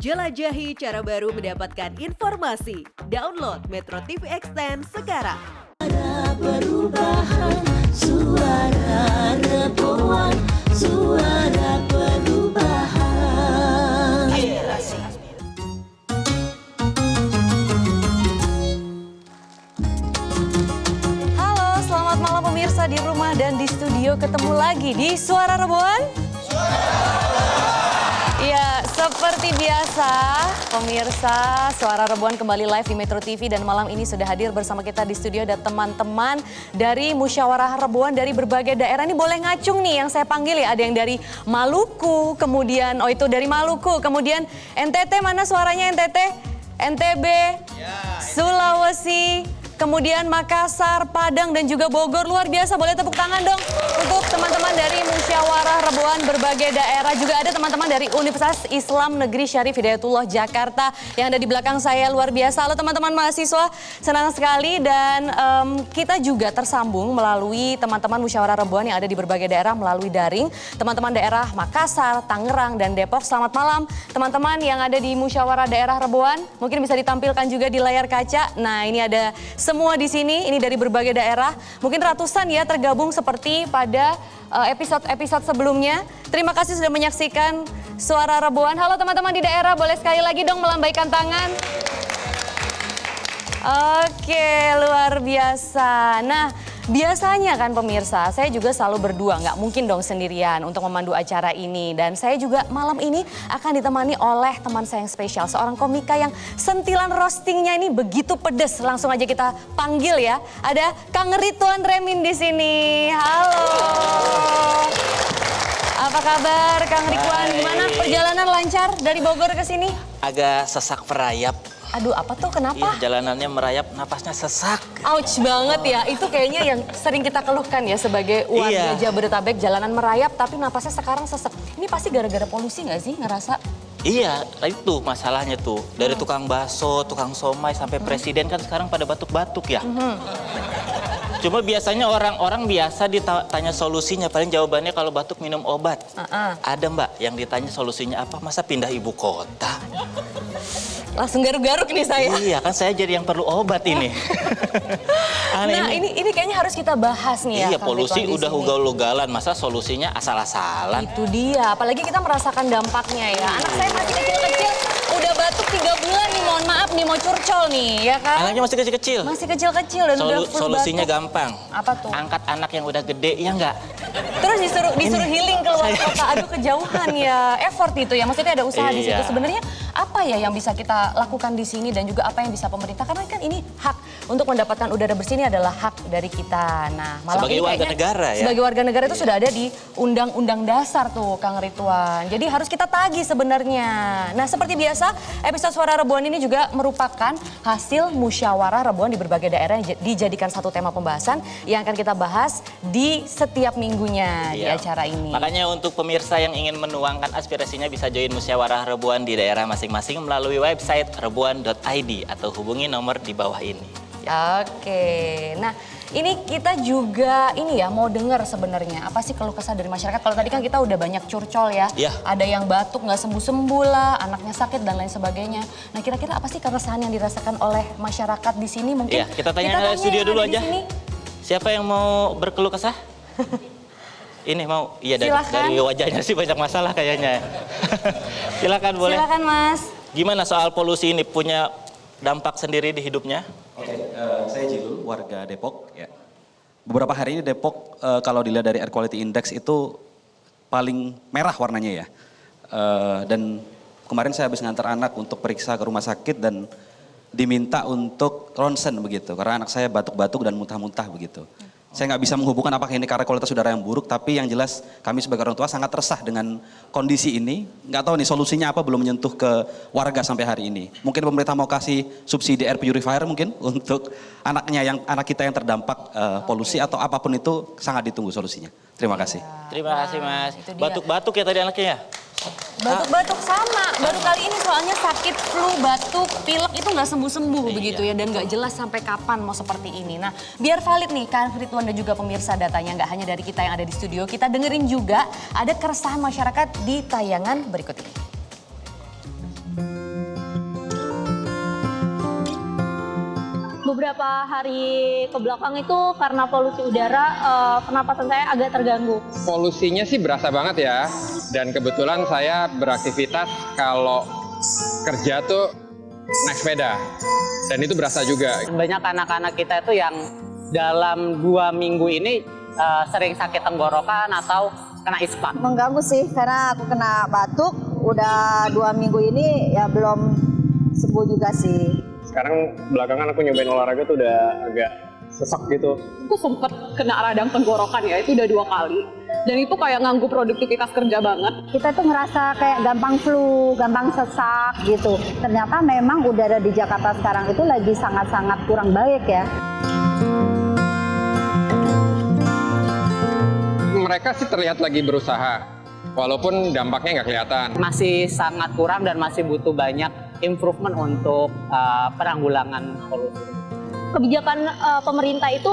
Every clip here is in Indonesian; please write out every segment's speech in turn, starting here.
Jelajahi cara baru mendapatkan informasi. Download Metro TV Extend sekarang. Suara perubahan, suara Rebuan, suara perubahan. Halo, selamat malam pemirsa di rumah dan di studio. Ketemu lagi di Suara Rebuan. Ya, seperti biasa, pemirsa, Suara Rebuan kembali live di Metro TV dan malam ini sudah hadir bersama kita di studio dan teman-teman dari Musyawarah Rebuan dari berbagai daerah. Ini boleh ngacung nih yang saya panggil ya, ada yang dari Maluku, kemudian itu dari Maluku, kemudian NTT, mana suaranya NTT? NTB, Sulawesi, kemudian Makassar, Padang, dan juga Bogor. Luar biasa, boleh tepuk tangan dong untuk teman-teman dari Musyawarah Rebuan berbagai daerah. Juga ada teman-teman dari Universitas Islam Negeri Syarif Hidayatullah Jakarta yang ada di belakang saya. Luar biasa. Halo teman-teman mahasiswa, senang sekali. Dan kita juga tersambung melalui teman-teman Musyawarah Rebuan yang ada di berbagai daerah melalui daring. Teman-teman daerah Makassar, Tangerang, dan Depok. Selamat malam teman-teman yang ada di Musyawarah Daerah Rebuan. Mungkin bisa ditampilkan juga di layar kaca. Nah, ini ada semua di sini, ini dari berbagai daerah. Mungkin ratusan ya tergabung seperti pada episode-episode sebelumnya. Terima kasih sudah menyaksikan Suara Rebuan. Halo teman-teman di daerah, boleh sekali lagi dong melambaikan tangan. Oke, luar biasa. Nah, biasanya kan pemirsa, saya juga selalu berdua, nggak mungkin dong sendirian untuk memandu acara ini. Dan saya juga malam ini akan ditemani oleh teman saya yang spesial, seorang komika yang sentilan roastingnya ini begitu pedes. Langsung aja kita panggil ya. Ada Kang Ridwan Remin di sini. Halo. Apa kabar Kang Ridwan? Gimana perjalanan lancar dari Bogor ke sini? Agak sesak merayap. Aduh, apa tuh? Kenapa? Iya, jalanannya merayap, napasnya sesak. Ouch banget ya, itu kayaknya yang sering kita keluhkan ya sebagai warga Jabodetabek, jalanan merayap tapi napasnya sekarang sesek. Ini pasti gara-gara polusi nggak sih ngerasa? Iya, itu masalahnya tuh. Dari tukang bakso, tukang somai, sampai presiden kan sekarang pada batuk-batuk ya. Cuma biasanya orang-orang biasa ditanya solusinya, paling jawabannya kalau batuk minum obat. Ada Mbak yang ditanya solusinya apa, masa pindah ibu kota? Langsung garuk-garuk nih saya. Iya kan saya jadi yang perlu obat ini. Nah ini kayaknya harus kita bahas nih ya. Iya, polusi udah ugal-ugalan, masa solusinya asal-asalan. Itu dia, apalagi kita merasakan dampaknya ya. Anak saya masih kecil-kecil, udah batuk 3 bulan nih, mohon maaf nih, mau curcol nih, ya kan? Anaknya masih kecil-kecil? Masih kecil-kecil dan udah full Solusinya batuk. gampang. Apa tuh? Angkat anak yang udah gede, ya enggak? Terus disuruh healing keluar kota, aduh kejauhan ya. Effort itu ya, maksudnya ada usaha di situ. Sebenarnya apa ya yang bisa kita lakukan di sini dan juga apa yang bisa pemerintah? Karena kan ini hak untuk mendapatkan udara bersih ini adalah hak dari kita. Nah, malam sebagai ini warga negara ya. Sebagai warga negara itu sudah ada di Undang-Undang Dasar tuh, Kang Ridwan. Jadi harus kita tagih sebenarnya. Nah, seperti biasa, episode Suara Rebuan ini juga merupakan hasil musyawarah Rebuan di berbagai daerah yang dijadikan satu tema pembahasan yang akan kita bahas di setiap minggunya di acara ini. Makanya untuk pemirsa yang ingin menuangkan aspirasinya bisa join musyawarah Rebuan di daerah masing-masing melalui website rebuan.id atau hubungi nomor di bawah ini. Oke, nah ini kita juga mau dengar sebenarnya apa sih keluh kesah dari masyarakat. Kalau tadi kan kita udah banyak curcol ya, ada yang batuk nggak sembuh-sembuh lah, anaknya sakit dan lain sebagainya. Nah kira-kira apa sih keresahan yang dirasakan oleh masyarakat di sini mungkin? Iya, kita tanya di studio dulu aja. Siapa yang mau berkeluh kesah? Ini mau, iya dari wajahnya sih banyak masalah kayaknya. Silakan boleh. Silakan Mas. Gimana soal polusi ini, punya dampak sendiri di hidupnya? Oke, saya Jilul, warga Depok. Ya. Beberapa hari ini Depok kalau dilihat dari Air Quality Index itu paling merah warnanya ya. Dan kemarin saya habis ngantar anak untuk periksa ke rumah sakit dan diminta untuk ronsen begitu. Karena anak saya batuk-batuk dan muntah-muntah begitu. Saya nggak bisa menghubungkan apakah ini karena kualitas udara yang buruk, tapi yang jelas kami sebagai orang tua sangat resah dengan kondisi ini. Nggak tahu nih solusinya apa, belum menyentuh ke warga sampai hari ini. Mungkin pemerintah mau kasih subsidi air purifier mungkin untuk anak kita yang terdampak polusi atau apapun itu, sangat ditunggu solusinya. Terima kasih. Terima kasih Mas. Batuk-batuk ya tadi anaknya ya? Batuk-batuk sama, baru kali ini soalnya sakit flu, batuk, pilek itu nggak sembuh-sembuh begitu ya. Dan nggak jelas sampai kapan mau seperti ini. Nah biar valid nih Kang Ridwan dan juga pemirsa datanya, nggak hanya dari kita yang ada di studio. Kita dengerin juga ada keresahan masyarakat di tayangan berikut ini. beberapa hari ke belakang itu karena polusi udara, pernapasan saya agak terganggu. Polusinya sih berasa banget ya. Dan kebetulan saya beraktivitas kalau kerja tuh naik sepeda. Dan itu berasa juga. Banyak anak-anak kita itu yang dalam 2 minggu ini sering sakit tenggorokan atau kena ispa. Mengganggu sih karena aku kena batuk. Udah 2 minggu ini ya belum sembuh juga sih. Sekarang belakangan aku nyobain olahraga tuh udah agak sesak gitu. Aku sempet kena radang tenggorokan ya, itu udah 2 kali. Dan itu kayak nganggu produktivitas kerja banget. Kita tuh ngerasa kayak gampang flu, gampang sesak gitu. Ternyata memang udara di Jakarta sekarang itu lagi sangat-sangat kurang baik ya. Mereka sih terlihat lagi berusaha, walaupun dampaknya nggak kelihatan. Masih sangat kurang dan masih butuh banyak improvement untuk penanggulangan polusi. Kebijakan pemerintah itu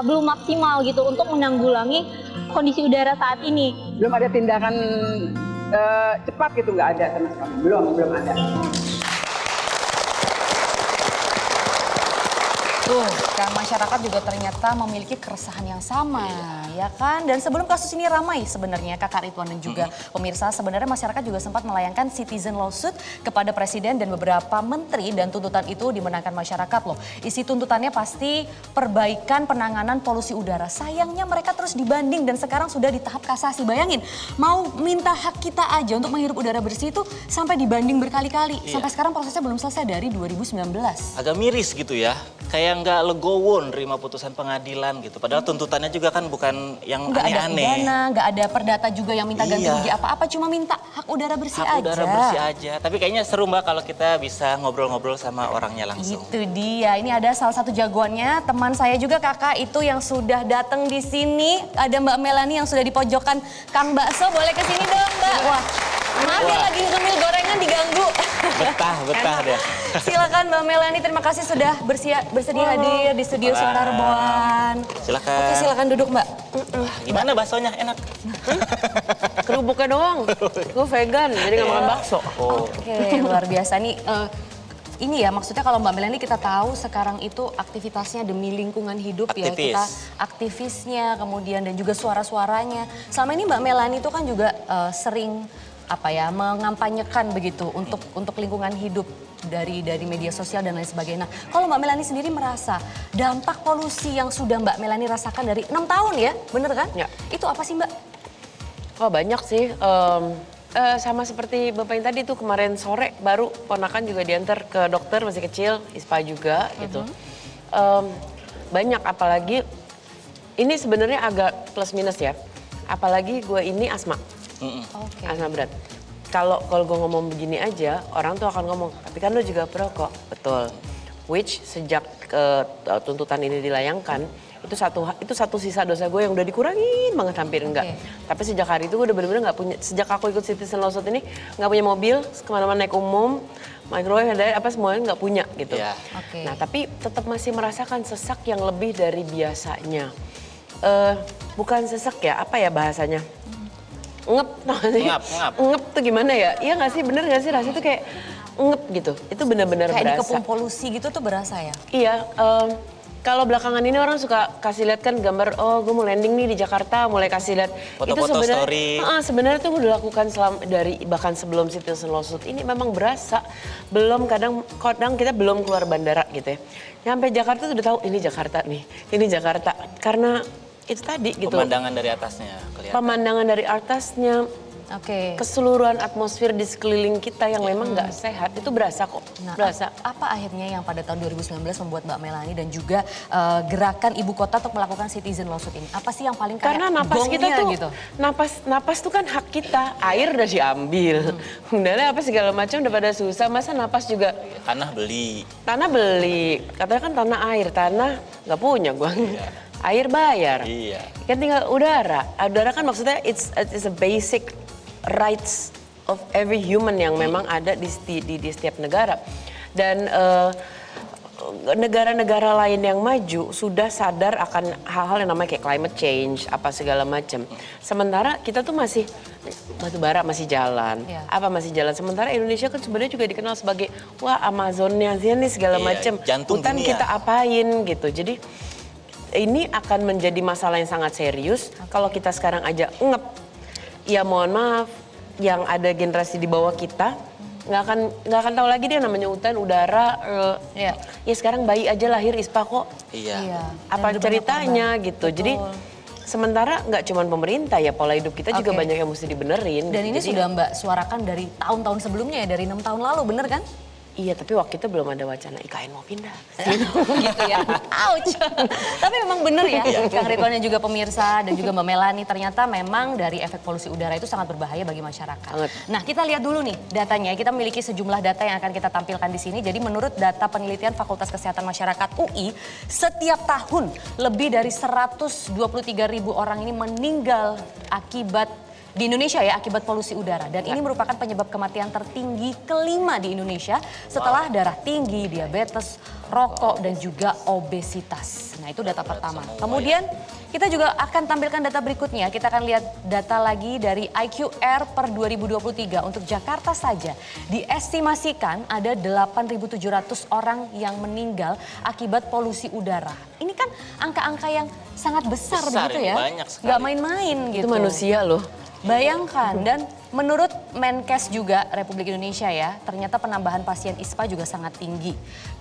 belum maksimal gitu untuk menanggulangi kondisi udara saat ini. Belum ada tindakan cepat gitu, nggak ada sama sekali. Belum ada. Tuh, kan masyarakat juga ternyata memiliki keresahan yang sama, ya kan? Dan sebelum kasus ini ramai sebenarnya, Kakak Ridwan dan juga pemirsa, sebenarnya masyarakat juga sempat melayangkan citizen lawsuit kepada Presiden dan beberapa menteri, dan tuntutan itu dimenangkan masyarakat loh. Isi tuntutannya pasti perbaikan penanganan polusi udara. Sayangnya mereka terus dibanding dan sekarang sudah di tahap kasasi. Bayangin, mau minta hak kita aja untuk menghirup udara bersih itu sampai dibanding berkali-kali. Sampai sekarang prosesnya belum selesai dari 2019. Agak miris gitu ya, kayak nggak legowo nerima putusan pengadilan gitu. Padahal tuntutannya juga kan bukan yang Nggak ada aneh-aneh. pidana, nggak ada perdata juga yang minta ganti Iya. rugi apa-apa, cuma minta hak udara bersih aja. Hak udara bersih aja. Tapi kayaknya seru Mbak kalau kita bisa ngobrol-ngobrol sama orangnya langsung. Itu dia, ini ada salah satu jagoannya, teman saya juga Kakak itu yang sudah datang di sini. Ada Mbak Melani yang sudah di pojokan Kang Bakso, boleh ke sini dong Mbak. Wah, maaf ya lagi ngemil gorengan diganggu. Betah deh. Silakan Mbak Melani, terima kasih sudah bersedia hadir di studio Suara Reboan. Silakan. Oke, silakan duduk Mbak. Gimana baksonya? Enak? Kerupuknya doang. Gue vegan, jadi nggak makan bakso. Oke, luar biasa nih. Ini ya maksudnya kalau Mbak Melani kita tahu sekarang itu aktivitasnya demi lingkungan hidup ya. Aktivis. Kita aktivisnya kemudian dan juga suara-suaranya. Selama ini Mbak Melani itu kan juga sering mengampanyekan begitu untuk lingkungan hidup dari media sosial dan lain sebagainya. Nah, kalau Mbak Melani sendiri merasa dampak polusi yang sudah Mbak Melani rasakan dari 6 tahun ya, bener kan? Ya. Itu apa sih Mbak? Oh banyak sih. Sama seperti Bapak yang tadi tuh kemarin sore baru ponakan juga diantar ke dokter masih kecil, ISPA juga gitu. Banyak apalagi ini sebenarnya agak plus minus ya. Apalagi gue ini asma. Asma berat. Kalau gue ngomong begini aja, orang tuh akan ngomong, tapi kan lo juga perokok. Betul. Which sejak tuntutan ini dilayangkan, itu satu sisa dosa gue yang udah dikurangin banget, hampir enggak. Tapi sejak hari itu gue udah bener-bener nggak punya, sejak aku ikut citizen lawsuit ini nggak punya mobil, kemana-mana naik umum, microwave ada apa semuanya nggak punya gitu. Yeah. Nah tapi tetap masih merasakan sesak yang lebih dari biasanya. Bukan sesak ya, apa ya bahasanya? Ngep, ngep tuh gimana ya? Iya nggak sih, bener nggak sih rasanya tuh kayak ngep gitu. Itu benar-benar berasa. Kayak dikepung polusi gitu tuh berasa ya? Iya. Kalau belakangan ini orang suka kasih lihat kan gambar, oh gue mau landing nih di Jakarta, mulai kasih lihat. Foto-foto story. Sebenarnya tuh udah dilakukan bahkan sebelum citizen lawsuit ini memang berasa. Belum kadang kita belum keluar bandara gitu ya. Nyampe Jakarta tuh udah tahu ini Jakarta nih, ini Jakarta. Karena itu tadi gitu. Pemandangan dari atasnya kelihatan. Pemandangan dari atasnya. Keseluruhan atmosfer di sekeliling kita yang memang nggak sehat itu berasa kok. Nah, berasa. Apa akhirnya yang pada tahun 2019 membuat Mbak Melani dan juga gerakan ibu kota untuk melakukan citizen lawsuit ini? Apa sih yang paling kayak karena napas kita tuh gitu? napas tuh kan hak kita. Air udah diambil. Udahlah apa segala macam udah pada susah, masa napas juga. Tanah beli. Katanya kan tanah air, tanah nggak punya gua. Iya. Air bayar. Iya. Kan tinggal udara. Udara kan maksudnya it's a basic rights of every human yang memang ada di setiap negara. Dan negara-negara lain yang maju sudah sadar akan hal-hal yang namanya kayak climate change, apa segala macam. Sementara kita tuh masih batu bara masih jalan, apa masih jalan. Sementara Indonesia kan sebenarnya juga dikenal sebagai wah Amazonnya nih segala macam. Hutan kita apain gitu. Jadi ini akan menjadi masalah yang sangat serius kalau kita sekarang aja ngep. Ya mohon maaf, yang ada generasi di bawah kita nggak akan tahu lagi dia namanya hutan, udara. Ya sekarang bayi aja lahir ISPA kok. Apa ceritanya gitu. Jadi sementara nggak cuma pemerintah ya, pola hidup kita juga banyak yang mesti dibenerin. Dan ini sudah Mbak suarakan dari tahun-tahun sebelumnya ya, dari 6 tahun lalu, bener kan? Iya, tapi waktu itu belum ada wacana IKN mau pindah. Gitu ya. Ouch. Tapi memang bener ya, Kang Ridwan dan juga pemirsa dan juga Mbak Melani, ternyata memang dari efek polusi udara itu sangat berbahaya bagi masyarakat. Nah, kita lihat dulu nih datanya. Kita memiliki sejumlah data yang akan kita tampilkan di sini. Jadi menurut data penelitian Fakultas Kesehatan Masyarakat UI, setiap tahun lebih dari 123.000 orang ini meninggal akibat di Indonesia ya, akibat polusi udara. Dan ini merupakan penyebab kematian tertinggi kelima di Indonesia setelah darah tinggi, diabetes, rokok, dan juga obesitas. Nah itu data pertama. Kemudian kita juga akan tampilkan data berikutnya. Kita akan lihat data lagi dari IQR per 2023. Untuk Jakarta saja diestimasikan ada 8.700 orang yang meninggal akibat polusi udara. Ini kan angka-angka yang sangat besar begitu ya. Nggak main-main gitu. Itu manusia loh. Bayangkan, dan menurut Menkes juga Republik Indonesia ya, ternyata penambahan pasien ISPA juga sangat tinggi.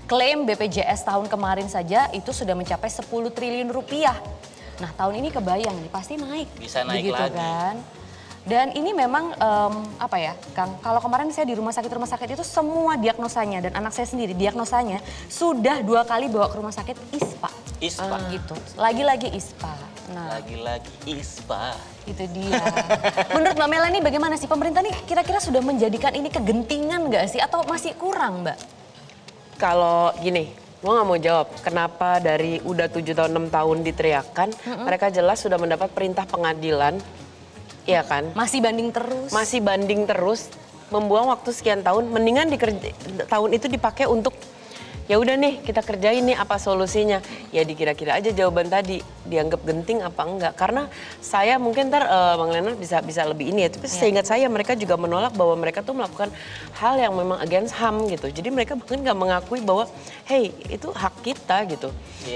Klaim BPJS tahun kemarin saja itu sudah mencapai 10 triliun rupiah. Nah tahun ini kebayang nih, pasti naik. Bisa naik begitu lagi. Kan? Dan ini memang apa ya Kang, kalau kemarin saya di rumah sakit itu semua diagnosanya, dan anak saya sendiri diagnosanya sudah 2 kali bawa ke rumah sakit ISPA. ISPA. Gitu, lagi-lagi ISPA. Nah, lagi-lagi ISPA. Itu dia. Menurut Mbak Melani bagaimana sih, pemerintah nih kira-kira sudah menjadikan ini kegentingan nggak sih atau masih kurang Mbak? Kalau gini, gue nggak mau jawab kenapa dari udah 7 tahun 6 tahun diteriakan, mereka jelas sudah mendapat perintah pengadilan, iya kan? Masih banding terus. Masih banding terus, membuang waktu sekian tahun, mendingan tahun itu dipakai untuk ya udah nih kita kerjain nih apa solusinya. Ya dikira-kira aja jawaban tadi, dianggap genting apa enggak. Karena saya mungkin ntar Bang Leonard bisa lebih ini ya. Tapi seingat saya mereka juga menolak bahwa mereka tuh melakukan hal yang memang against HAM gitu. Jadi mereka bahkan nggak mengakui bahwa hey itu hak kita gitu.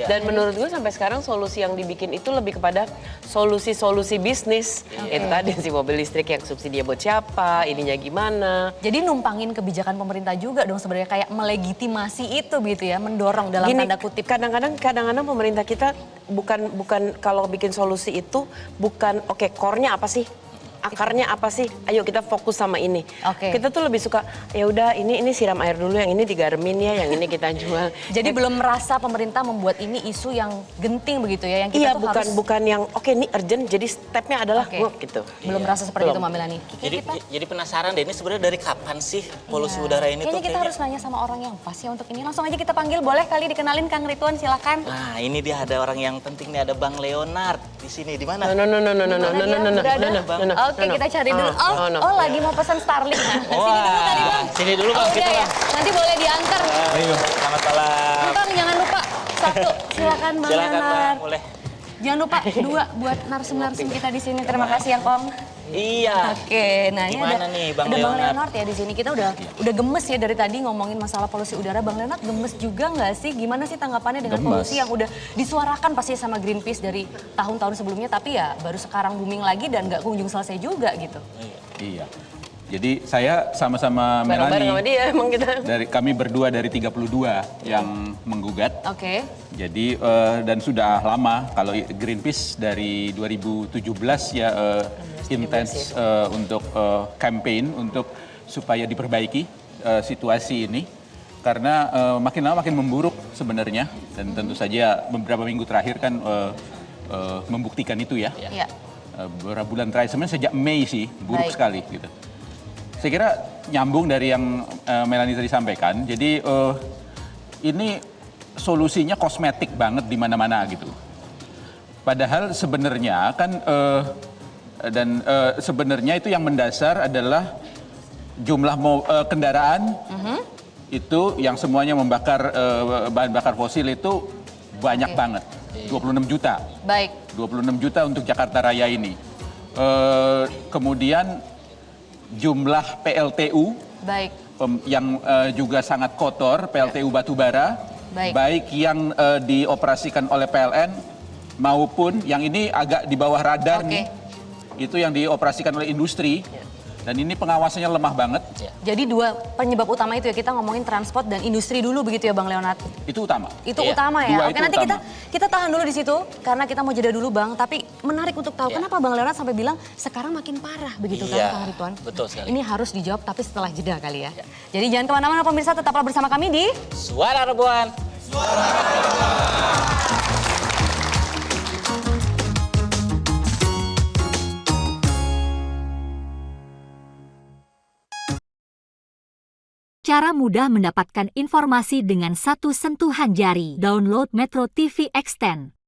Dan menurut gue sampai sekarang solusi yang dibikin itu lebih kepada solusi-solusi bisnis. Itu tadi si mobil listrik yang subsidi buat siapa, ininya gimana. Jadi numpangin kebijakan pemerintah juga dong sebenarnya, kayak melegitimasi itu gitu ya, mendorong dalam tanda kutip. Kadang-kadang pemerintah kita bukan kalau bikin solusi itu bukan oke, core-nya apa sih? Akarnya apa sih? Ayo kita fokus sama ini. Kita tuh lebih suka ya udah ini siram air dulu, yang ini digaremin ya, yang ini kita jual. Jadi belum merasa pemerintah membuat ini isu yang genting begitu ya, yang kita tuh harus bukan yang oke ini urgent, jadi stepnya adalah gitu. Belum merasa seperti itu Mbak Melani. Jadi penasaran deh, ini sebenarnya dari kapan sih polusi udara ini kayaknya tuh? kita harus nanya sama orang yang pas ya untuk ini. Langsung aja kita panggil, boleh kali dikenalin Kang Ridwan, silakan. Nah ini dia ada orang yang penting nih, ada Bang Leonard di sini. Di mana? Oke, kita cari dulu. Oh, lagi mau pesan Starlink. Sini dulu tadi Bang. Sini dulu Bang, kita Bang. Nanti boleh diantar. Selamat malam. Bang, jangan lupa 1, silakan Bang Silakan Bang, Leonard. boleh. Jangan lupa 2 buat narsum-narsum kita di sini. Terima kasih ya Kong. Iya. Oke, nah ini Gimana nih Bang ada Bang Leonard? Leonard ya di sini. Kita udah gemes ya dari tadi ngomongin masalah polusi udara. Bang Leonard gemes juga nggak sih? Gimana sih tanggapannya dengan polusi yang udah disuarakan pasti sama Greenpeace dari tahun-tahun sebelumnya, tapi ya baru sekarang booming lagi dan nggak kunjung selesai juga gitu. Iya. Jadi saya sama-sama Melani, sama dia emang kita. kami berdua dari 32 yang menggugat. Oke. Jadi dan sudah lama, kalau Greenpeace dari 2017 ya intens untuk campaign untuk supaya diperbaiki situasi ini. Karena makin lama makin memburuk sebenarnya, dan tentu saja beberapa minggu terakhir kan membuktikan itu ya. Iya. Beberapa bulan terakhir, sebenarnya sejak Mei sih buruk sekali gitu. Saya kira nyambung dari yang Melani tadi sampaikan. Jadi ini solusinya kosmetik banget di mana-mana gitu. Padahal sebenarnya kan sebenarnya itu yang mendasar adalah jumlah kendaraan itu yang semuanya membakar bahan bakar fosil itu banyak banget. 26 juta. Baik. 26 juta untuk Jakarta Raya ini. Kemudian jumlah PLTU Baik. yang juga sangat kotor, PLTU batubara, baik yang dioperasikan oleh PLN maupun yang ini agak di bawah radar nih, itu yang dioperasikan oleh industri. Dan ini pengawasannya lemah banget. Jadi dua penyebab utama itu ya, kita ngomongin transport dan industri dulu begitu ya Bang Leonard? Itu utama. Itu utama ya? Dua Oke, itu nanti utama. kita tahan dulu di situ karena kita mau jeda dulu Bang. Tapi menarik untuk tahu kenapa Bang Leonard sampai bilang sekarang makin parah begitu kan Kang Ridwan? Betul sekali. Ini harus dijawab tapi setelah jeda kali ya. Jadi jangan kemana-mana pemirsa, tetaplah bersama kami di Suara Rebuan. Cara mudah mendapatkan informasi dengan satu sentuhan jari. Download Metro TV Extend.